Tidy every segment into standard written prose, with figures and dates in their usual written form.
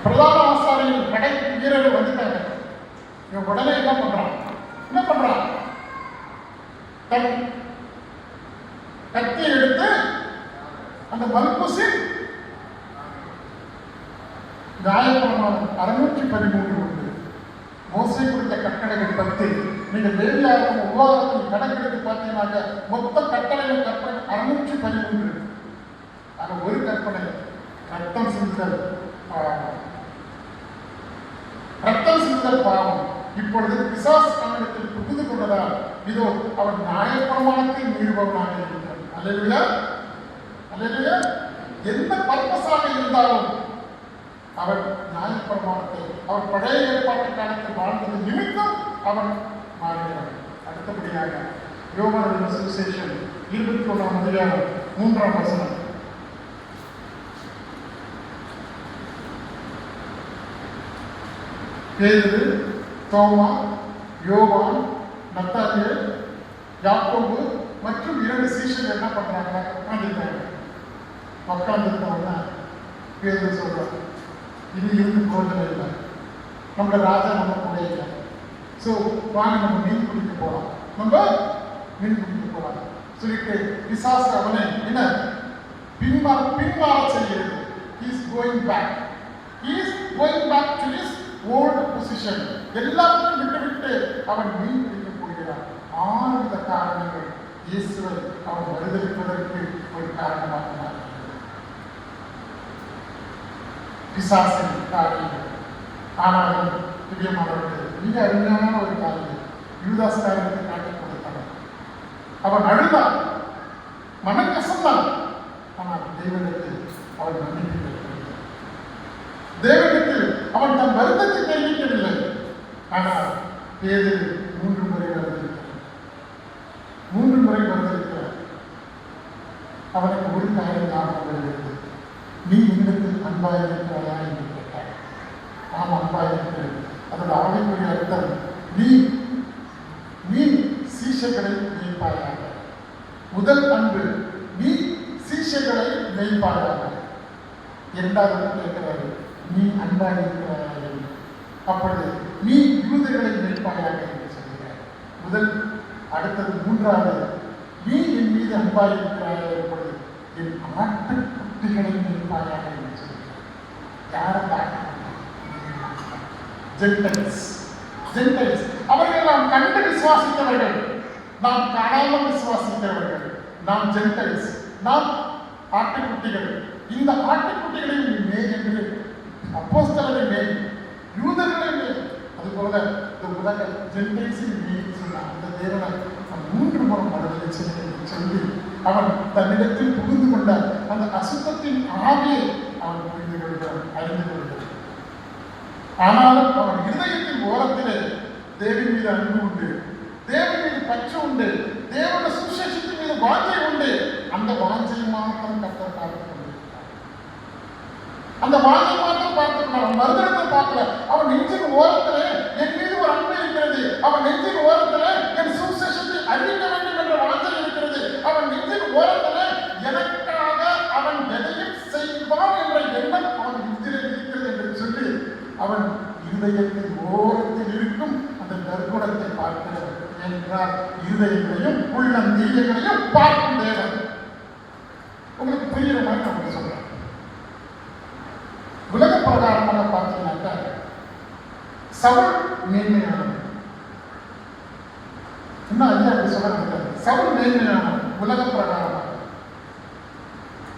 பிரதான ஆசாரியின் படை வீரர்கள் வந்துட்டாங்க. இவன் உடனே என்ன பண்றான்? கத்தி எடுத்து அந்த மல்குசின் நியாயப்பிரமாணம் 613 உண்டு. மோசே கொடுத்த கட்டளைகள் 10. நீங்க லேவியாகமம் உபாகமத்தில் கணக்கெடுத்து பார்த்தீங்கன்னாக்க மொத்த கட்டளைகள் கற்பனை 613. ஆனா ஒரு கற்பனை ரத்தம் சிந்துதல் பாவம். இப்பொழுது பிசாசு அவனிடத்தில் புகுந்து கொண்டதால் இதோ அவன் நியாயப்பிரமாணத்தை மீறுபவனாக இருக்கிறான். அல்லேலூயா, அல்லேலூயா. என்ன பர்பஸாக இருந்தாலும் அவன் நியாயப்பிரமாணத்தை அவன் பழைய ஏற்பாட்டு காலத்தில் வாழ்ந்தது நிமித்தம் அவன் மாறுகிறான். அடுத்தபடியாக யோவான் சுவிசேஷம் 21ஆம் அதிகாரம் 3ஆம் வசனம். பேதுரு, தோமா, யோவான், நத்தானியேல், யாக்கோபு மற்றும் 2 சீஷர்கள் என்ன பண்றாங்க? உட்கார்ந்துருந்தவங்க பேதுரு சொல்றாங்க, இது இருந்து பிரோஜனம் இல்லை, நம்மளோட ராஜா நம்ம கூட இல்லை. ஸோ வாங்க நம்ம மீன் பிடிக்க போலாம் சொல்லிட்டு பிசாசு அவனை என்ன பின்மாற செய்கிறது. He is going back to his old position. எல்லாத்தையும் விட்டு அவன் மீன் பிடிக்க போகிறான். 6 வித காரணங்கள் இயேசுவை அவன் வருதலிப்பதற்கு ஒரு காரணமாக பிசாசின் காரியங்கள். ஆனாலும் பிரியமானவர்கள், மிக அருமையான ஒரு காரியம் யூதாஸ் காரியத்தை காட்டிக் கொடுத்தான். அவன் அழுதான், மனக்கசந்தான். ஆனால் தேவனிடத்தில் அவன் நம்பிக்கை பெற்றான். தேவனிடத்தில் அவன் தன் வருத்தத்தை தெரிவிக்கவில்லை. ஆனால் பேதுரு 3 முறை வருந்திருக்கிறார். அவனுக்கு ஒரு காரியம் ஞாபகம் வருகிறது. நீ என்னிடத்தில் அன்பாயிருக்கிறாயா என்று கேட்டார். நாம் அன்பாயிருக்கிறேன். அதோட ஆவிக்குரிய அர்த்தம் நீ சீஷர்களை மேய்ப்பாயாக. முதல் அன்பு, நீ சீஷர்களை மேய்ப்பாயாக. 2வது கேட்கிறாரு, நீ அன்பாயிருக்கிறாயா என்று. அப்பொழுது நீ யூதர்களை மேய்ப்பாயாக என்று சொல்கிறார். முதல். அடுத்தது 3வது, நீ என் மீது அன்பாயிருக்கிறாயா என்பது என் ஆட்டு குட்டிகளை மேய்ப்பாயாக என்று சொல்கிறார். யாரை ஜென்டைல்ஸ் அவர்கள் நாம் கண்டு விசுவாசித்தவர்கள், நாம் காணாமல் விசுவாசித்தவர்கள். நாம் ஜென்டைல்ஸ், நாம் ஆட்டுக்குட்டிகள். இந்த ஆட்டுக்குட்டிகளை மேல் என்று அப்போஸ்தலரை மேல், யூதர்களை மேல், அதுபோல இந்த உலக ஜென்டைல்ஸின் மேல் சொன்ன அந்த தேவனை 3 முறை மறுதலை சொல்லி அவன் தன்னிடத்தில் புகுந்து கொண்ட அந்த அசுத்தத்தின் ஆவியை அவன் புரிந்து கொள்கிறான், அறிந்து கொள்கிறான். ஆனாலும் அவன் இருதயத்தின் ஓரத்திலே தேவன் மீது அன்பு உண்டு, தேவன் மீது பற்று உண்டு, தேவனுடைய சுவிசேஷத்தின் மீது வாஞ்சை உண்டு. அந்த வாஞ்சை மாத்திரம் கர்த்தர் பார்த்துக் கொண்டிருக்கிறார். அந்த வாஞ்சை மாத்திரம் பார்த்துக்கிறார். அவன் மறுதளத்தை பார்க்கல. அவன் நெஞ்சின் ஓரத்திலே என் மீது ஒரு அன்பு இருக்கிறது. அவன் நெஞ்சின் ஓரத்திலே என் சுவிசேஷத்தை அறிவிக்க வேண்டும் என்ற வாஞ்சை இருக்கிறது. அவன் நெஞ்சின் ஓரத்திலே எனக்காக அவன் எதையும் செய்வான் என்ற எண்ணம் அவன் நெஞ்சிலே இருக்கிறது என்று சொல்லி அவன் இருதயத்தின் ஓரத்தில் இருக்கும் அந்த நற்குணத்தை பார்க்கிறார். என்றால் இருதயங்களையும் உள்ளந்தீயங்களையும் பார்க்கும் தேவன். உங்களுக்கு புரிகிற மாதிரி நான் சொல்றேன். உலக பிரகாரமாக பார்த்தீங்கன்னாக்கா சவுல் மேன்மையானவன். இன்னும் ஐயா அப்படி சொல்ல முடியாது. சவுல் மேன்மையானவன் உலக பிரகாரமாக.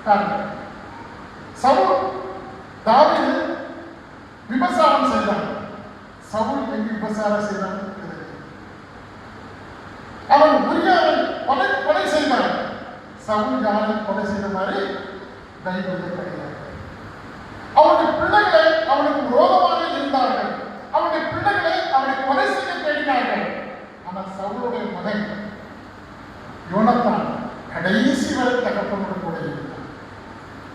காரணம், சவுல் தாவீது விபசாரம் செய்தான். சவுல் எங்கு விபசாரம் செய்தான்? அவன் உரியாவை கொலை செய்தான். சவுல் யாரை கொலை செய்த மாதிரி பைபிளில் கிடையாது. அவனுடைய பிள்ளைகளை அவனுக்கு விரோதமாக இருந்தார்கள். அவனுடைய பிள்ளைகளை அவனை கொலை செய்ய தேடினார்கள். ஆனால் சவுலுடைய மகன் யோனத்தான் கடைசி வரை தகப்பனோடு கூட இருந்தான்.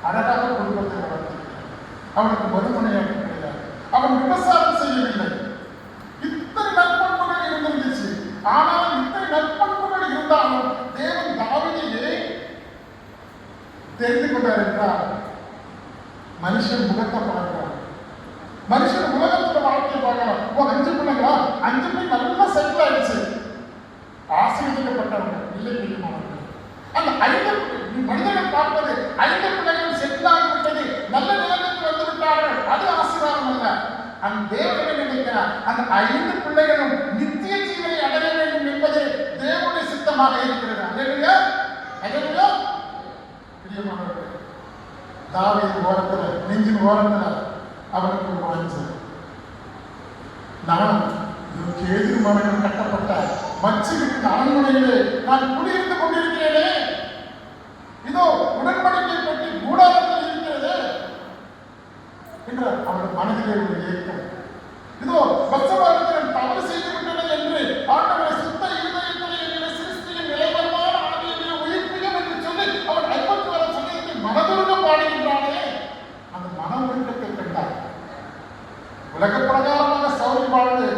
அழகாக குடும்பத்தை வளர்த்திருக்கிறான். அவனுக்கு மறுமனையாக கிடையாது. அவன் விபசாரம் செய்யவில்லை. இத்தனை நற்பண்புகள் இருந்துச்சு. ஆனால் இத்தனை நற்பண்புகள் இருந்தாலும் தேவன் தாவீதை தெரிந்து கொண்டார் என்றால் மனுஷன் முகத்தை பார்க்கிறான், மனுஷன் உலகத்துல வாழ்க்கையை பார்க்கலாம். ஓ 5 பிள்ளைங்களா, 5 பிள்ளை நல்லா செட்டில் ஆயிடுச்சு, ஆசீர்வதிக்கப்பட்டவங்க இல்லை பிரியமானவர்கள். அந்த 5 மனிதர்கள் பார்ப்பது 5 பிள்ளைகள் செட்டில் ஆகிவிட்டது, நல்ல நிலைமைக்கு வந்து விட்டார்கள், அது ஆசீர்வாதம் அல்ல. அந்த தேவனை நினைக்கிறார் அந்த 5 பிள்ளைகளும் நித்திய ஜீவனை அடைய வேண்டும் என்பது தேவனுடைய சித்தமாக இருக்கிறது. அல்லேலூயா, அல்லேலூயா. பிரியமானவர்களே, தாவீது ஓரத்துல, நெஞ்சின் ஓரத்துல அவனுக்கு ஒரு வாஞ்சை, நான் கேது மகன் கட்டப்பட்ட மச்சிலுக்கு அரண்மனையிலே நான் குடியிருந்து கொண்டிருக்கிறேனே, இதோ உடன்படிக்கை பற்றி கூடாரத்தில் இருக்கிறது என்ற அவருடைய மனதிலே ஒரு ஏக்கம். இதோ பக்தவாதத்தில் தவறு செய்து விட்டன என்று ஆண்டவரை சுத்த இருதயத்திலே என்னுடைய சிருஷ்டியின் நிலைவரமான ஆவியிலே உயிர்ப்பியும் என்று சொல்லி அவன் 56 சங்கீதத்தில் மனதுருக பாடுகின்றானே, அந்த மன ஒழுக்கத்தை கண்டார். உலக பிரகாரமாக சவுல் வாழ்வு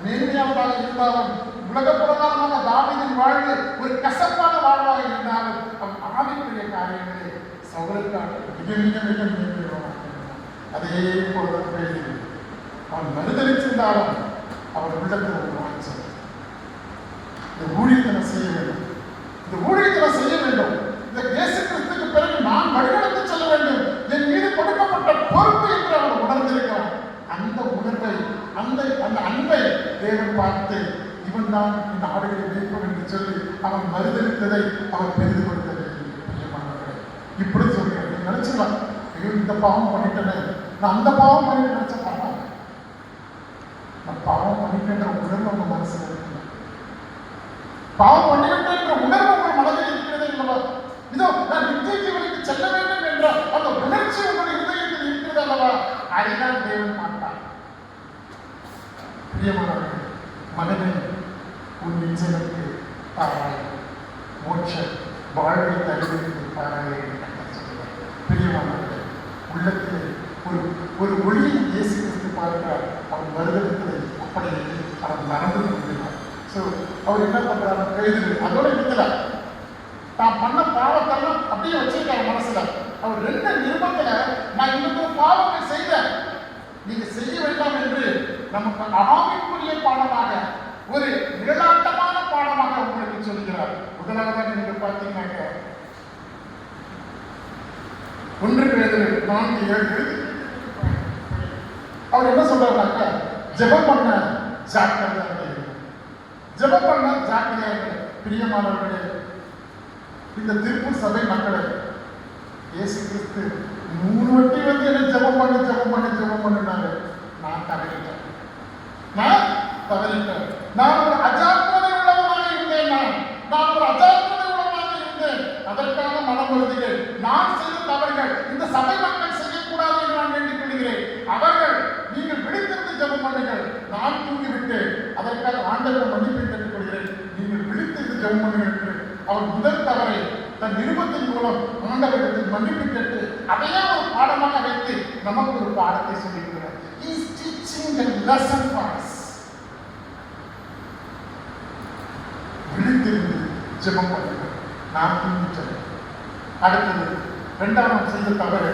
மேன்மையானதாக இருந்தாலும், உலக பிரகாரமாக தாவீதின் வாழ்வு ஒரு கசப்பான வாழ்வாக இருந்தாலும், அவன் ஆவிக்குரிய காரியங்களே சவுலுக்காக மிக மிக மிக மேன்மையான. அதே போல அவன் மறுதளிச்சிருந்தாலும் அவன் உள்ளத்தில் ஒரு வாஞ்சை, இந்த ஊழியத்தை செய்ய வேண்டும், இந்த ஊழியத்தை செய்ய வேண்டும், இந்த இயேசு கிறிஸ்துக்கு பிறகு நான் வழிநடத்தி செல்ல வேண்டும், என் மீது கொடுக்கப்பட்ட பொறுப்பு என்று அவன் உணர்ந்திருக்கிறான். அந்த உணர்வை, அந்த அன்பை தேவன் பார்த்து இவன் தான் இந்த ஆடுகளை மேய்ப்பவன் என்று சொல்லி அவன் மறுதளித்ததை அவன் பெரிது கொடுத்தது. இப்படி சொல்கிறேன், நீ நினைச்சிடலாம், ஐயோ இந்த பாவம் பண்ணிட்டேனே, நான் அந்த பாவம் பண்ணிட்டு நினைச்ச பாவம், நான் பாவம் பண்ணிட்டேன்ற உணர்வு உங்க மனசுல இருக்கு, பாவம் பண்ணிவிட்டேன்ற உணர்வு உங்கள் மனதில் இருக்கிறதே இல்லவா? இதோ நான் நித்திய ஜீவனுக்கு செல்ல வேண்டும் என்ற அந்த உணர்ச்சி உங்கள் இருதயத்தில் இருக்கிறது அல்லவா? அதைதான் தேவன் மாட்டார். பிரியமானவர்கள், மனதை உன் நெஞ்சனுக்கு தாராய் மோட்ச வாழ்வை தருவதற்கு தாராய் பிரியமானவர்கள், உள்ளத்திலே ஒரு ஒளியை இயேசு கிறிஸ்து பார்க்கிறார். அவன் வருடத்திலே அப்படி அவன் மறந்து கொண்டிருக்கிறார். ஸோ அவர் என்ன பண்றாரு, கைது அதோட இருக்கிறார், தான் பண்ண பாவத்தெல்லாம் அப்படியே வச்சிருக்காரு மனசுல. அவர் 2 நிருபத்துல நான் இன்னொரு பாவத்தை செய்தேன், நீங்க செய்ய வேண்டாம் என்று நமக்கு ஆவிக்குரிய பாடமாக, ஒரு நிழலாட்டமான பாடமாக உங்களுக்கு சொல்கிறார். முதலாவதாக நீங்க பார்த்தீங்கன்னாக்க 1 பேதுரு 4:7 அவர் என்ன சொல்றாருனாக்க, ஜெபம் பண்ண ஜாக்கிரதையாக இரு, ஜெபம் பண்ண ஜாக்கிரதையாக இரு. பிரியமானவர்களே, இந்த திருப்பூர் சபை மக்களை இயேசு கிறிஸ்து 3 வாட்டி வந்து என்ன ஜெபம் பண்ணினாரு. நான் தவறிட்டேன், நான் ஒரு அஜாக்கிரதை உள்ளவனாக இருந்தேன், நான் ஒரு அஜாக்கிரதை உள்ளவனாக இருந்தேன். அதற்கான மனம் வருதுகள், நான் செய்த தவறுகள் இந்த சபை மக்கள் செய்யக்கூடாது என்று நான் வேண்டிக் கொள்கிறேன். அவர்கள் நீங்கள் விழித்திருந்து ஜெபம் பண்ணுங்கள், நான் தூங்கிவிட்டேன், அதற்காக ஆண்டவரை மன்னிப்பை கேட்டுக் கொள்கிறேன், நீங்கள் விழித்திருந்து ஜெபம் பண்ணுங்கள் என்று அவர் முதல் தவறை தன் நிருபத்தின் மூலம் ஆண்டவரிடத்தில் மன்னிப்பு கேட்டு அதையே ஒரு பாடமாக வைத்து நமக்கு ஒரு பாடத்தை சொல்லியிருக்கிறார். He is teaching the lesson for us. விழித்திருந்து ஜெபம் பண்ணுங்கள், நான் தூங்கிட்டேன். அடுத்தது 2ஆம் செய்த தவறு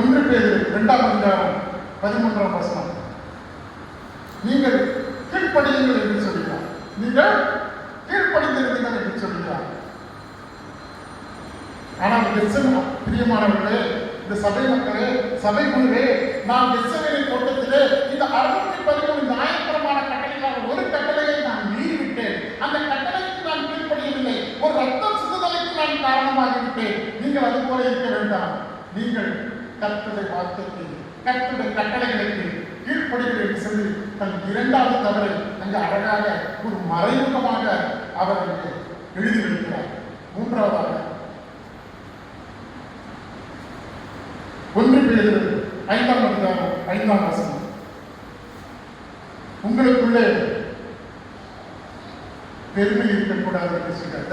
1 பேதுரு 2ஆம் அதிகாரம் 13ஆம் வசனம், நீங்கள் கீழ்ப்படியுங்கள் என்று சொல்கிறார். நீங்கள் கீழ்ப்படிந்திருந்தீர்கள் என்று சொல்கிறார். ஆனால் பிரியமானவர்களே, இந்த சபை மக்களே, சபை குழுவே, நான் கெத்செமனே தோட்டத்திலே இந்த 613 நியாயப்பிரமாண கட்டளைகளான ஒரு கட்டளையை நான் மீறிவிட்டேன். அந்த கட்டளைக்கு நான் கீழ்ப்படியவில்லை, ஒரு ரத்தம் சிந்துதலுக்கு நான் காரணமாகிவிட்டேன். நீங்கள் அது போல இருக்க வேண்டாம். நீங்கள் கர்த்தருடைய வார்த்தைக்கு, கர்த்தருடைய கட்டளைகளுக்கு கீழ்ப்படுகிறேன் என்று சொல்லி தன் 2வது தவறை அங்கு அழகாக ஒரு மறைமுகமாக அவர் எழுதி வைக்கிறார். 3ஆவதாக 1 பேதுரு 5ஆம் அதிகாரம் 5ஆம் வசனம், உங்களுக்குள்ளே பெருமை இருக்கக்கூடாது என்று சொல்கிறார்.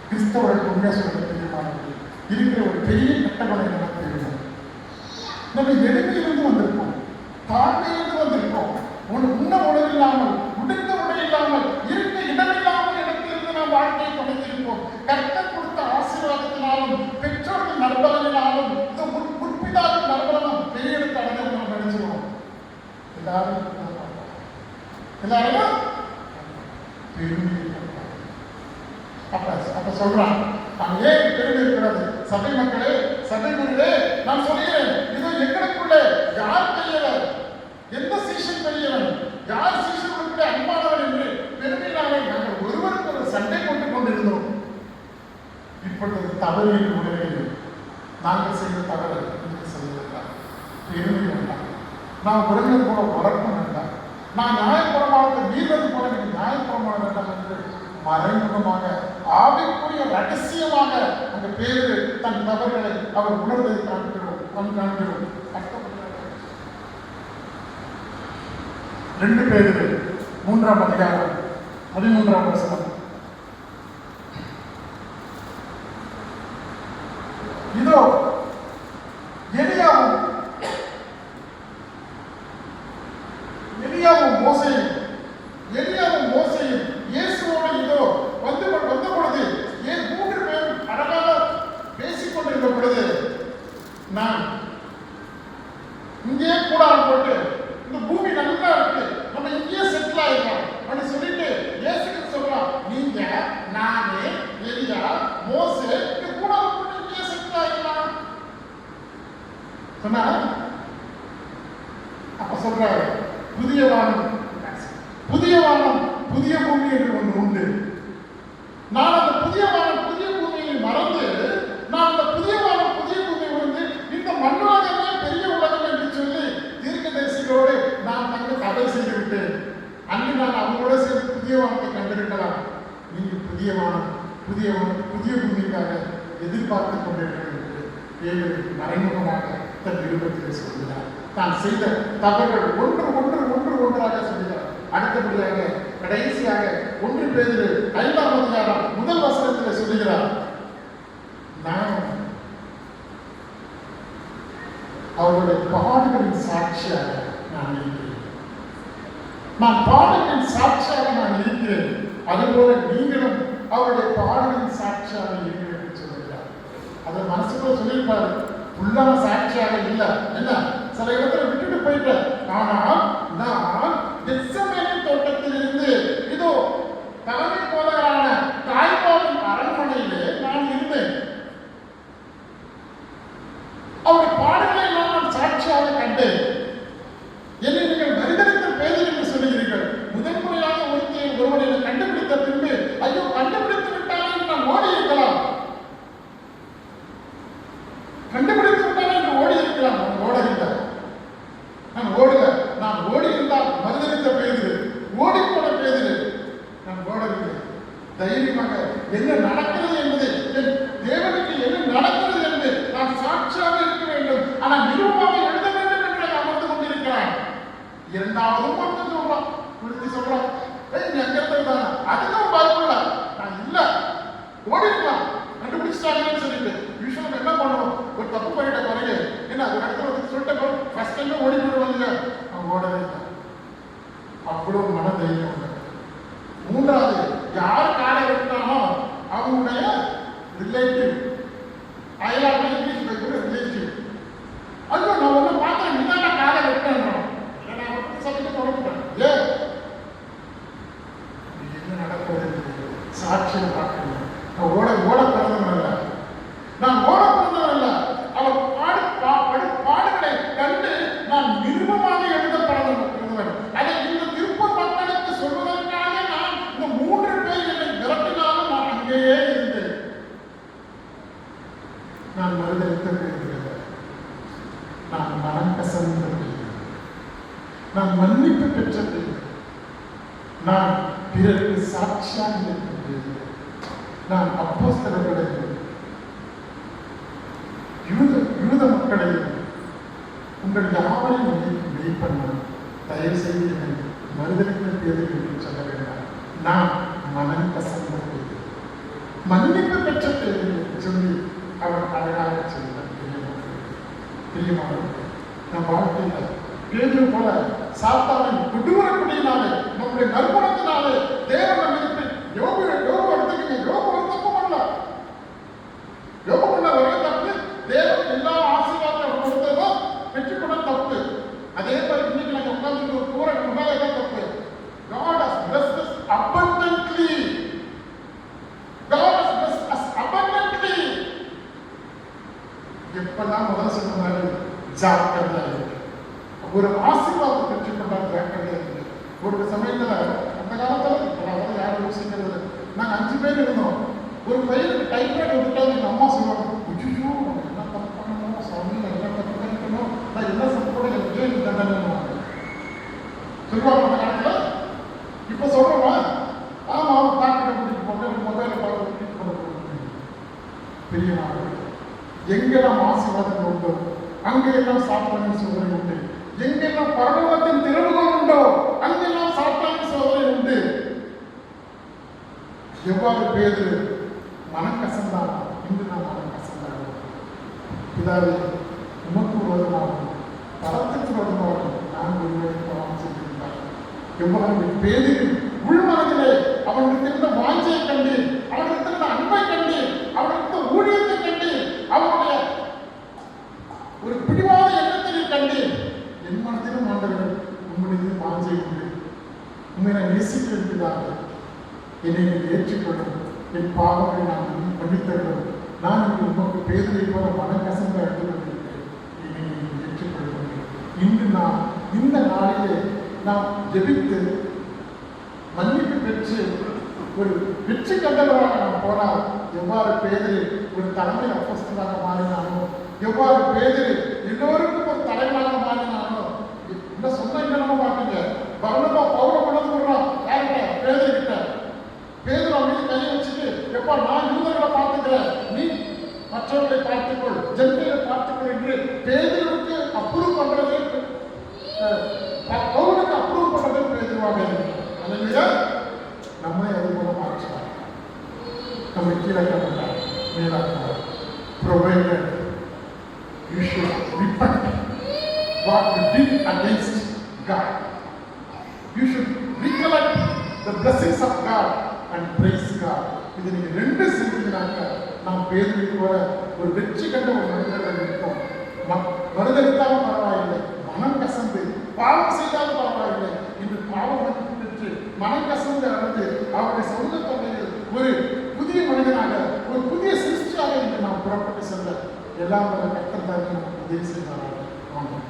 கிறிஸ்தவர்கள் உண்மையாக சொல்ல தெரியுமானவர்கள் இருக்கிற ஒரு பெரிய கட்டளை நமக்கு வேண்டும். நம்ம எளிமையிலிருந்து வந்திருக்கோம், தாழ்மையிலிருந்து வந்திருக்கோம். உண்ண உணவு இல்லாமல், உடுக்க உடை இல்லாமல், இருக்க இடமில்லாமல் இடத்திலிருந்து நாம் வாழ்க்கையை தொடங்கியிருப்போம். கர்த்தர் கொடுத்த ஆசீர்வாதத்தினாலும் பெற்றோர்கள் நண்பர்களினாலும் செஞ்சாரோ பெருமை கொண்டார். அப்ப சொல்றான், நான் ஏன் பெருமை இருக்கிறது? சபை மக்களே, சபை குருவே, நான் சொல்கிறேன், இதோ எங்களுக்குள்ள யார் பெரியவர், எந்த சீஷன் பெரியவன், யார் சீஷனுக்குள்ள அன்பானவர் என்று பெருமையினாலே நாங்கள் ஒருவருக்கு ஒரு சண்டை போட்டுக் கொண்டிருந்தோம். இப்பொழுது தவறு என்று உணர்கிறேன். நாங்கள் செய்த தவறு என்று சொல்லுகிறார். பெருமை வேண்டாம். நான் உறவினர் போல வளர்க்க வேண்டாம். நான் நியாயப்பிரமாணத்தை மீறது போல எனக்கு நியாயப்பிரமாண வேண்டாம் என்று மறைமுகமாக ஆவிக்குரிய ரகசியமாக அந்த பேரு தன் தவறுகளை அவர் உணர்வதை காண்கிறோம். நாம் காண்கிறோம். 2 பேதுரு 3ஆம் அதிகாரம் 13ஆம் வசனம். இதோ எலியாவும் மோசேயும் இயேசுவோடு இதோ வந்த பொழுது, ஏன் 3 பேரும் அழகாக பேசிக் கொண்டிருந்த பொழுது, நான் இங்கே கூடாரம் போட்டு இந்த பூமி நல்லா இருக்கு, நம்ம இங்கேயே செட்டில் ஆயிடலாம் அப்படின்னு சொல்லிட்டு இயேசுக்கு சொல்றான், நீங்க நானே எலியா மோசே கூடாரம் போட்டு இங்கேயே செட்டில் ஆயிடலாம் சொன்னா. அப்ப சொல்றாரு, புதிய வானம் புதிய பூமி என்று ஒன்று உண்டு. நான் அந்த புதிய வானம் புதிய பூமியை மறந்து, நான் அந்த புதிய வானம் புதிய பூமியை வந்து இந்த மண்ணுலகமே பெரிய உலகம் என்று சொல்லி தீர்க்கதரிசிகளோடு நான் தங்க தடை செய்து விட்டேன். அன்று நான் அவங்களோட சேர்ந்து புதிய வானத்தை கண்டிருக்கலாம். நீங்கள் புதிய பூமிக்காக எதிர்பார்த்துக் கொண்டிருக்கிறது என்று மறைமுகமாக தன் விருப்பத்தில் சொல்கிறார். தான் செய்த தவறுகள் ஒன்றாக சொல்கிறார். அடுத்தபடியாக கடைசியாக 1 பேதுரு 5ஆம் அதிகாரம் 1 வசனத்தில் சொல்கிறார், நான் அவருடைய பாடுகளின் சாட்சியாக நான் இருக்கிறேன். அதுபோல நீங்களும் அவருடைய பாடுகளின் சாட்சியாக இருக்கிறீர்கள் என்று சொல்கிறார். அதை மனசுக்குள்ள சொல்லியிருப்பாரு, உள்ளான சாட்சியாக இல்லை. என்ன சில இடத்துல விட்டுட்டு போயிட்டேன். ஆனால் நான் கெத்செமனே தோட்டத்தில் இருந்து இதோ தலைமை போதகரான தாய்பாவின் அரண்மனையிலே நான் இருந்தேன். அவருடைய பாடுகளை நான் சாட்சியாக கண்டேன். என்னை நீங்கள் மனிதனுக்கு பேதர் என்று சொல்லுகிறீர்கள். முதன்முறையாக ஒருவனை கண்டுபிடித்த பின்பு ஐயோ கண்டுபிடித்து விட்டாலே நான் ஓடி இருக்கலாம், நான் ஓடி இருந்தால் மனிதனித்த பேதர், ஓடி போன பேதர். நான் ஓடவில்லை. தைரியமாக என்ன நடக்கிறது என்பது, என் தேவனுக்கு என்ன நடக்கிறது என்று நான் சாட்சியாக இருக்க வேண்டும். ஆனால் நிரூபமாக எழுத வேண்டும் என்று அமர்ந்து கொண்டிருக்கிறான். 2வது ஒருத்தர் சொல்றான், குறித்து சொல்றான், நீ அங்க இருந்ததுதானே, அதுதான் பயப்படல, நான் இல்ல ஓடிருக்கலாம் கண்டுபிடிச்சிட்டாங்கன்னு சொல்லிட்டு. யூஸ்வலா என்ன பண்ணுவோம், ஒரு தப்பு பண்ணிட்ட பிறகு என்ன அது இடத்துல சொல்லிட்டு ஃபர்ஸ்ட் டைம் ஓடி போடுவாங்க. அவன் ஓடவே இல்லை. அவ்வளவு மன தைரியம் உண்டு. 3வது, யார் காலை வெட்டினானோ அவங்களுடைய ரிலேட்டிவ், அயலாக ரிலேட்டிவ், ஐயோ நான் ஒண்ணு பார்த்தேன், நீ தான் காலை வெட்டணும், நான் சபைக்கு தொடங்கிட்டேன். என்ன நடக்கிறது சாட்சியம் பார்க்கணும். நான் ஓட பிறந்தவன் அல்ல, நான் ஓட பிறந்தவன் அல்ல. அவர் பாடுகளை கண்டு நான் நிருபமாக எழுத பிறந்தவன். அதை இந்த திருப்பூர் மக்களுக்கு சொல்வதற்காக நான் இந்த 3 பேர் என்னை விரட்டினாலும் நான் அங்கேயே இருந்தேன். நான் மறுதளித்த பேர், நான் மனம் கசந்த பேர், நான் மன்னிப்பு பெற்ற பேர், நான் பிறருக்கு சாட்சியாக இருக்கின்றேன். நான் அப்போஸ்தலர்களை யூத மக்களை உங்கள் யாவரையும் மெய்ப்பண்ண தயவு செய்து என்னை மறுதளித்த பேரில் என்று சொல்ல வேண்டாம். நான் மனம் கசந்த பேர், மன்னிப்பு பெற்ற பேரில் சொல்லி அவர் அழகாக செய்தார். பிரியமானவர்களே, நம் வாழ்க்கையில் பேதுரு போல சாத்தானின் கொடூரக்குடியினாலே, நம்முடைய நற்குணத்தினாலே தேவன் நம்மளுக்கு யோபு எடுத்துக்கீங்க. யோபு தப்பு பண்ணல, யோபு பண்ண ஒரே தப்பு, தேவன் எல்லா ஆசீர்வாதம் கொடுத்ததும் பெற்றுக்கொண்ட தப்பு. அதே மாதிரி இன்னைக்கு நாங்கள் உட்கார்ந்து ஒரு கூரை முன்னாலே தான் தப்பு. எப்பெல்லாம் முதல்ல சொன்ன மாதிரி ஜாக்கிரதையா இருக்கு. ஒரு ஆசீர்வாதம் பெற்றுக்கொண்டா ஜாக்கிரதையா இருக்கு. ஒரு சமயத்துல அந்த காலத்துல இப்ப யாரும் யோசிக்கிறது, நாங்க 5 பேர் இருந்தோம். ஒரு பையனுக்கு டைப்ரைட் வந்துட்டா எங்க அம்மா சொல்லுவாங்க, ஐயோ என்ன தப்பு பண்ணணும் சாமி, என்ன தப்பு பண்ணிக்கணும், நான் என்ன சப்போட எனக்கு ஏன் தண்டனை சொல்லுவாங்க அந்த காலத்துல. இப்ப சொல்றோமா, ஆமா டாக்டர் கூட்டிட்டு போங்க, மொபைல பார்த்து கூட்டிட்டு போக பெரிய நாள். எங்கெல்லாம் ஆசீர்வாதங்கள் உண்டோ அங்கெல்லாம் சாத்தானின் சோதனை உண்டு. எங்கெல்லாம் பரலோகத்தின் திறவுகள் உண்டோ அங்கெல்லாம் சாத்தானின் சோதனை உண்டு. எவ்வாறு பேதுரு மனக்கசந்தான், இன்று நான் மனக்கசந்தான். இதாவது உமக்கு விரோதமாகும் பலத்துக்கு விரோதமாகும் நான் ஒருவரை பாவம் செய்திருந்தார். எவ்வாறு பேதுரு உள்மனதிலே அவனுக்கு இருந்த வாஞ்சையை கண்டு, அவனுக்கு இருந்த அன்பை கண்டு, அவனுக்கு ஊழியத்தை கண்டு, அவனுடைய ஒரு பிடிவாத எண்ணத்தை கண்டு, என் மனதிலும் ஆண்டவர்கள் உண்மையிலும் வாஞ்சை உண்டு, உண்மை நான் நேசிக்கிறார்கள், என்னை ஏற்றுக்கொள்ளும், என் பாவங்களை நான் மன்னித்தருளும், நான் இன்று உமக்கு பேதுரை போல மனக்கசந்த எடுத்துக்கொண்டிருக்கிறேன், என்னை ஏற்றுக்கொள்ளும். இன்று நாம் இந்த நாளிலே நாம் ஜெபித்து மன்னிப்பு பெற்று ஒரு வெற்றி கண்டவராக நாம் போனால், எவ்வாறு பேதுரு ஒரு தலைமை அப்போஸ்தலனாக மாறினானோ, எவ்வாறு பேதுரு எல்லோருக்கும் ஒரு தலைவனாக மாறினானோ, என்ன சொன்னா என்ன நம்ப மாட்டீங்க. பர்னபா பவுல கொண்டு சொல்றான் யார்கிட்ட, பேதுரு கிட்ட. பேதுரு அவங்க கையை வச்சுட்டு, எப்பா நான் யூதர்களை பார்த்துக்கிறேன், நீ மற்றவர்களை பார்த்துக்கொள், ஜனங்களை பார்த்துக்கொள் என்று பேதுருவுக்கு அப்ரூவ் பண்றது, பவுலுக்கு அப்ரூவ் பண்றது பேதுருவாக இருக்கிறார். அல்லையா, நம்மை அது போல மாற்றார், நம்மை கீழாக்கப்பட்டார், மேலாக்கிறார். Provided you should repent what you did against God. You should recollect the blessings of God and praise God. இது நீங்க ரெண்டு செஞ்சீங்கன்னாக்க நாம் பேதுரு போல ஒரு வெற்றி கண்ட ஒரு மனிதர்கள் இருக்கோம். மறுதளித்தாலும் பரவாயில்லை, மனம் கசந்து பாவம் செய்தாலும் பரவாயில்லை, இன்று பாவம் பெற்று மனம் கசந்து அடைந்து அவருடைய சொந்த தொகையில் ஒரு புதிய மனிதனாக, ஒரு புதிய சிருஷ்டியாக இன்று நாம் புறப்பட்டு செல்ல எல்லாம் வர கர்த்தர் நமக்கு உதவி செய்வார்கள். ஆமாம்.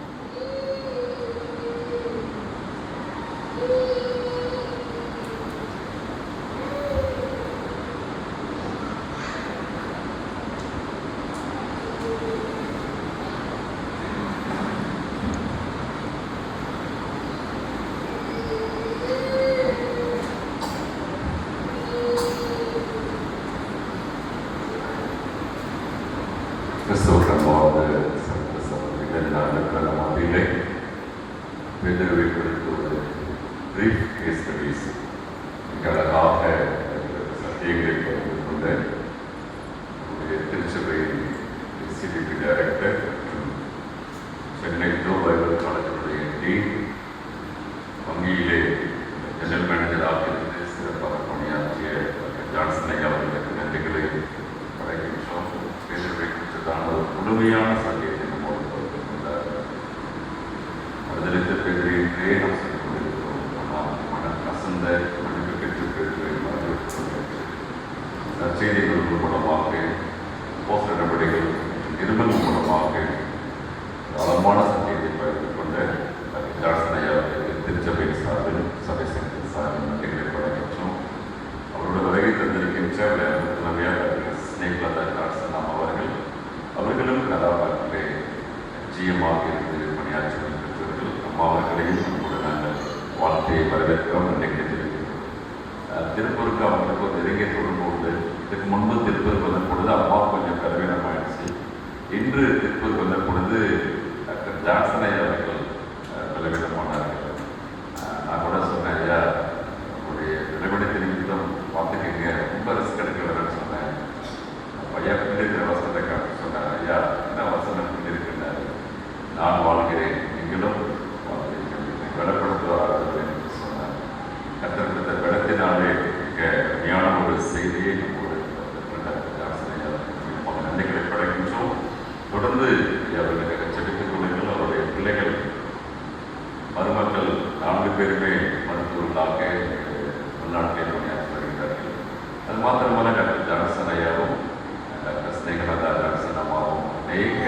பேதுருவை குறித்து ஒரு பிரீஃப் கேஸ் ஸ்டடீஸ் அழகாக சத்தியங்களை பகிர்ந்து கொண்ட திருச்சபை சிடிபி டைரக்டர் மற்றும் சென்னை ஜோ பைபிள் காலேஜுடைய டீன், வங்கியிலே ஜெனரல் மேனேஜராக இருந்து சிறப்பாக பணியாற்றிய ஜான்சன் ஐயா அவர்களுக்கு நன்றிகளை படைக்கின்றோம். பேதுருவை குறித்ததான ஒரு முழுமையான சத்தியத்தை நம்மோடு பகிர்ந்து கொண்டார். மறுதளித்த பேதுருவின்றே நாம் சென்று கொண்டிருக்கிறோம். ஆனால் மனம் கசந்த மனித பெற்று பேதுருவை நற்செய்திகள் மூலமாக, போஸ்ட் நடவடிக்கைகள் நிருபங்கள் மூலமாக ஆழமான சத்தியத்தை பகிர்ந்து கொண்ட ஜான்சன் ஐயா அவர்களுக்கு திருச்சபையின் சார்பில், சபை சங்கத்தின் சார்பில் நன்றிகளை படைக்கின்றோம். அவரோட வருகை தந்திருக்கின்ற தலைமையாக ஸ்னேக்லதா ஜான்சன் அவர்களும் கதாபாத்திரத்திலே ஜிஎம்மாக இருந்து பணியாற்றி வருகின்றவர்கள். அம்மா அவர்களையும் நம்மோடு நாங்கள் வாழ்க்கையை வரவேற்கிறோம், நன்றிகளை தெரிவிக்கிறோம். திருப்பூருக்கு அவங்களுக்கு ஒரு நெருங்கிய தொடர்பு உண்டு. இதுக்கு முன்பு திருப்பூருக்கு வந்த பொழுது அம்மா கொஞ்சம் கருவீனம் ஆயிடுச்சு. இன்று திருப்பூருக்கு வந்த பொழுது டாக்டர் ஜான்சன் ஐயா அவர்கள் பலவீனமானார்கள். நான் கூட சொன்னேன், ஐயா உங்களுடைய விளைவெடுத்த நிமித்தம் பார்த்துக்கங்க, ரொம்ப ரிஸ்க் எடுக்க வரேன்னு சொன்னேன். ஐயா பின்னிருக்கிற வசனத்தை காட்டி சொன்னார். ஐயா என்ன வசனம் பின்னிருக்கின்றார், நான் வாழ்கிறேன் நீங்களும் வாழ்கிறீர்கள், பலப்படுத்துவார்கள் என்று சொன்னார். கத்தர் பலத்தினாலே மிக ஞான ஒரு செய்தியை நம்மோடு நன்றிகளை படைக்கின்றோம். தொடர்ந்து அவர்களுக்கு செலுத்திக் கொள்ளுங்கள். அவருடைய பிள்ளைகள் மருமக்கள் 4 பேருமே மருத்துவர்களாக உள்நாட்டிலே பணியாற்றி வருகிறார்கள். அது மாத்திரமல்ல, டாக்டர் ஜான்சன் ஐயாவும் டாக்டர் ஸ்னேகலதா ஜான்சன் அம்மாவும் அநேக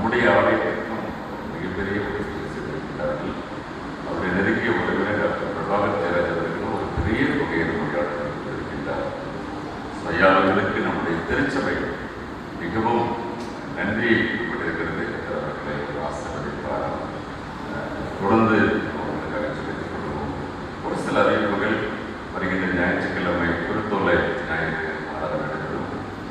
நம்முடைய ஆலயத்தை